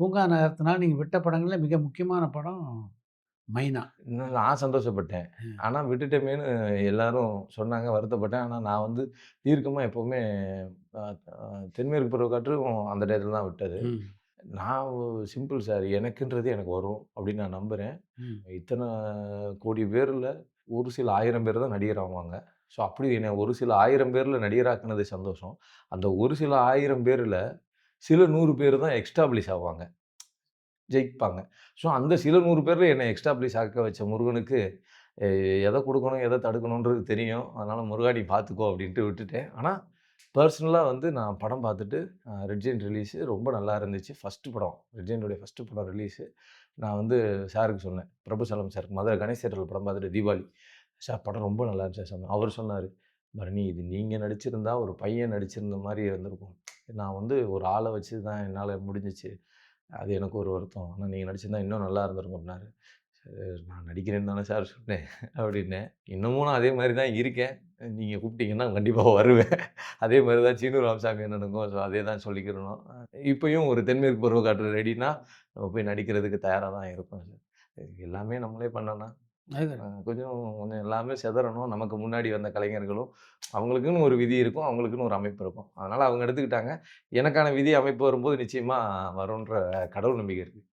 பூங்கா நகரத்தினால நீங்க விட்ட படங்கள்ல மிக முக்கியமான படம் மைனா. இன்னும் நான் சந்தோஷப்பட்டேன். ம். ஆனா விட்டுட்டோமேன்னு எல்லாரும் சொன்னாங்க, வருத்தப்பட்டேன். ஆனா நான் வந்து தீர்க்கமா எப்பவுமே அ அ தென்மேற்கு பருவக்காற்றும் அந்த டயத்துல தான் விட்டது. ம். நான் சிம்பிள் சார். எனக்குன்றது எனக்கு வரும் அப்படின்னு நான் நம்புறேன். ம். இத்தன கோடி பேர்ல ஒரு சில 1000 பேர் தான் நடிகர் ஆவாங்க. ஸோ அப்படி என்ன ஒரு சில 1000 பேர்ல நடிகராக்குனது சந்தோஷம். அந்த ஒரு சில 1000 பேர்ல சில 100 பேர் தான் எஸ்டாப்லிஷ் ஆவாங்க. ஜெயிப்பாங்க. ஸோ அந்த சில 100 பேர்ல என்ன எஸ்டாப்லிஷ் ஆக்க வச்ச முருகனுக்கு எ எத குடுக்கணும், எத தடுக்கணுன்றது தெரியும். அதனால முருகா நீ பார்த்துக்கோ அப்படின்ட்டு விட்டுட்டேன். ஆனா, பெர்சனலா வந்து நான் படம் பார்த்துட்டு ரெட் ஜெயண்ட் ரிலீஸு ரொம்ப நல்லா இருந்துச்சு. ஃபர்ஸ்ட்டு படம். ரெட் ஜெயண்ட்டுடைய ஃபர்ஸ்ட்டு படம் ரிலீஸு. நான் வந்து சாருக்கு சொன்னேன். பிரபுசலம் சாருக்கு மதுரை கணேஷ் தியேட்டர்ல படம் பார்த்துட்டு தீபாவளி. "சார் படம் ரொம்ப நல்லா இருந்துச்சு சார்" சொன்னேன். அவரு சொன்னாரு, "பரணி இது நீங்க நடிச்சிருந்தா ஒரு பையன் நடிச்சிருந்த மாரி இருந்திருக்கும். நான் வந்து ஒரு ஆள வச்சு தான் என்னால முடிஞ்சுச்சு. அது எனக்கு ஒரு வருத்தம். ஆனா நீங்க நடிச்சிருந்தா இன்னும் நல்லா இருந்திருக்கும்" அப்டின்னாரு. நான் நடிக்கிறேன்னு தானே சார் சொன்னேன் அப்டின்னேன். இன்னமும் நான் அதே மாரி தான் இருக்கேன். நீங்க கூப்பிட்டீங்கன்னா கண்டிப்பா வருவேன். அதே மாரி தான் சீனு ராமசாமி அண்ணனுக்கும் அதே தான் சொல்லிக்கிறணும். இப்பயும் ஒரு தென்மேற்கு பருவக்காற்று ரெடின்னா, நம்ம போய் நடிக்கிறதுக்கு தயாரா தான் இருக்கோம் சார். எல்லாமே நம்மளே பண்ணோம்னா, அது கொஞ்சம் கொஞ்சம் எல்லாமே சிதறணும். நமக்கு முன்னாடி வந்த கலைஞர்களும், அவங்களுக்குன்னு ஒரு விதி இருக்கும். அவங்களுக்குன்னு ஒரு அமைப்பு இருக்கும். அதனால அவங்க எடுத்துக்கிட்டாங்க. எனக்கான விதி அமைப்பு வரும்போது நிச்சயமா வரும்ன்ற கடவுள் நம்பிக்கை இருக்கு.